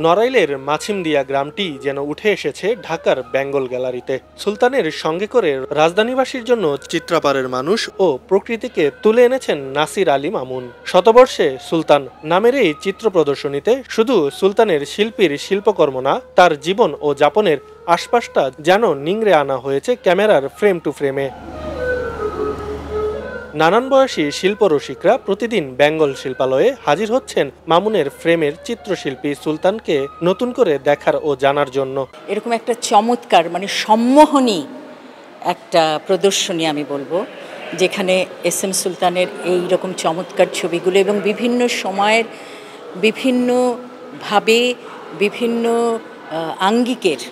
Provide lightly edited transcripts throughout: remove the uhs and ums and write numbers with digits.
নড়াইলের মাছিমদিয়া গ্রামটি যেন উঠে এসেছে ঢাকার বেঙ্গল গ্যালারিতে। সুলতানের সঙ্গে করে রাজধানীবাসীর জন্য চিত্রাপাড়ের মানুষ ও প্রকৃতিকে তুলে এনেছেন নাসির আলী মামুন। শতবর্ষে সুলতান নামের এই চিত্র প্রদর্শনীতে শুধু সুলতানের শিল্পীর শিল্পকর্ম না, তার জীবন ও যাপনের আশপাশটা যেন নিংড়ে আনা হয়েছে ক্যামেরার ফ্রেম টু ফ্রেমে। নানান বয়সী শিল্পরসিকরা প্রতিদিন বেঙ্গল শিল্পালয়ে হাজির হচ্ছেন মামুনের ফ্রেমের চিত্রশিল্পী সুলতানকে নতুন করে দেখার ও জানার জন্য। এরকম একটা চমৎকার সম্মোহনী একটা প্রদর্শনী আমি বলবো, যেখানে এস.এম. সুলতানের এই রকম চমৎকার ছবিগুলো এবং বিভিন্ন সময়ের বিভিন্নভাবে বিভিন্ন আঙ্গিকের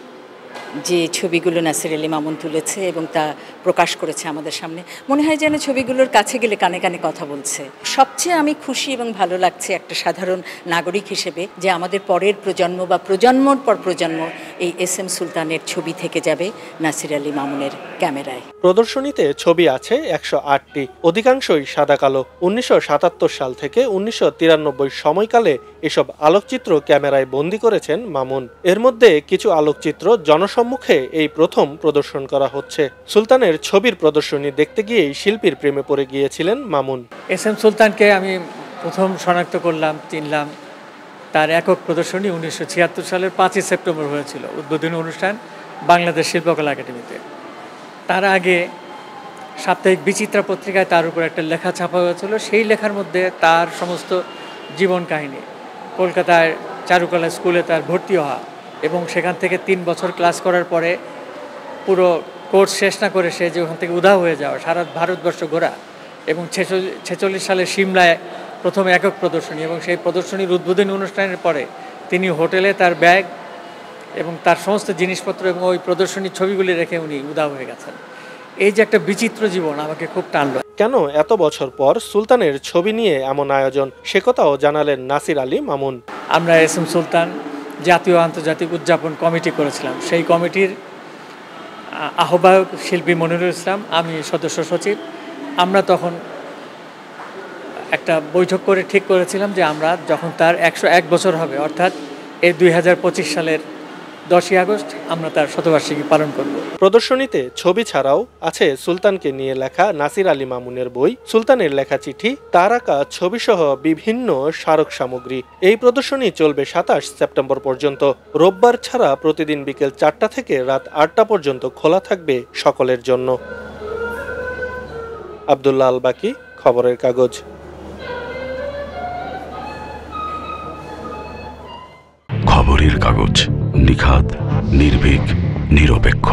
যে ছবিগুলো নাসির আলী মামুন তুলেছে এবং তা প্রকাশ করেছে আমাদের সামনে, মনে হয় যেন ছবিগুলোর কাছে গেলে কানে কানে কথা বলছে। সবচেয়ে আমি খুশি এবং ভালো লাগছে একটা সাধারণ নাগরিক হিসেবে যে আমাদের পরের প্রজন্ম বা প্রজন্মর পর প্রজন্ম এই এস.এম. সুলতানের ছবি থেকে যাবে নাসির আলী মামুনের ক্যামেরায়। প্রদর্শনীতে ছবি আছে 108টি, অধিকাংশই সাদা কালো। 1977 সাল থেকে 1993 সময়কালে এসব আলোকচিত্র ক্যামেরায় বন্দী করেছেন মামুন। এর মধ্যে কিছু আলোকচিত্র জনসম্মুখে এই প্রথম প্রদর্শন করা হচ্ছে। সুলতানের ছবির প্রদর্শনী দেখতে গিয়েই শিল্পীর প্রেমে পড়ে গিয়েছিলেন মামুন। এস.এম. সুলতানকে আমি প্রথম শনাক্ত করলাম, চিনলাম তার একক প্রদর্শনী 1976 সালের 5ই সেপ্টেম্বর হয়েছিল উদ্বোধনী অনুষ্ঠান বাংলাদেশ শিল্পকলা একাডেমিতে। তার আগে সাপ্তাহিক বিচিত্রা পত্রিকায় তার উপর একটা লেখা ছাপা হয়েছিল। সেই লেখার মধ্যে তার সমস্ত জীবন কাহিনী, কলকাতায় চারুকলা স্কুলে তার ভর্তি হওয়া এবং সেখান থেকে 3 বছর ক্লাস করার পরে পুরো কোর্স শেষ না করে সে যে ওখান থেকে উধাও হয়ে যাওয়া, সারা ভারতবর্ষ ঘোরা এবং 46 সালে সিমলায় প্রথম একক প্রদর্শনী এবং সেই প্রদর্শনীর উদ্বোধনী অনুষ্ঠানের পরে তিনি হোটেলে তার ব্যাগ এবং তার সমস্ত জিনিসপত্র এবং ওই প্রদর্শনীর ছবিগুলি রেখে উনি উধাও হয়ে গেছেন। এই যে একটা বিচিত্র জীবন আমাকে খুব টানলো। কেন এত বছর পর সুলতানের ছবি নিয়ে এমন আয়োজন, সে কথাও জানালেন নাসির আলী মামুন। আমরা এস.এম. সুলতান জাতীয় আন্তর্জাতিক উদযাপন কমিটি করেছিলাম। সেই কমিটির আহ্বায়ক শিল্পী মনিরুল ইসলাম, আমি সদস্য সচিব। আমরা তখন একটা বৈঠক করে ঠিক করেছিলাম যে আমরা যখন তার 101 বছর হবে, অর্থাৎ এই 2025 সালের 10ই আগস্ট আমরা তার শতবার্ষিকী পালন করব। প্রদর্শনীতে ছবি ছাড়াও আছে সুলতানকে নিয়ে লেখা নাসির আলী মামুনের বই, সুলতানের লেখা চিঠি, তার আঁকা ছবিসহ বিভিন্ন স্মারক সামগ্রী। এই প্রদর্শনী চলবে 27 সেপ্টেম্বর পর্যন্ত। রোববার ছাড়া প্রতিদিন বিকেল 4টা থেকে রাত 8টা পর্যন্ত খোলা থাকবে সকলের জন্য। আব্দুল্লাহ আল বাকি, খবরের কাগজ। খবরের কাগজ, নিখাত, নির্ভীক, নিরপেক্ষ।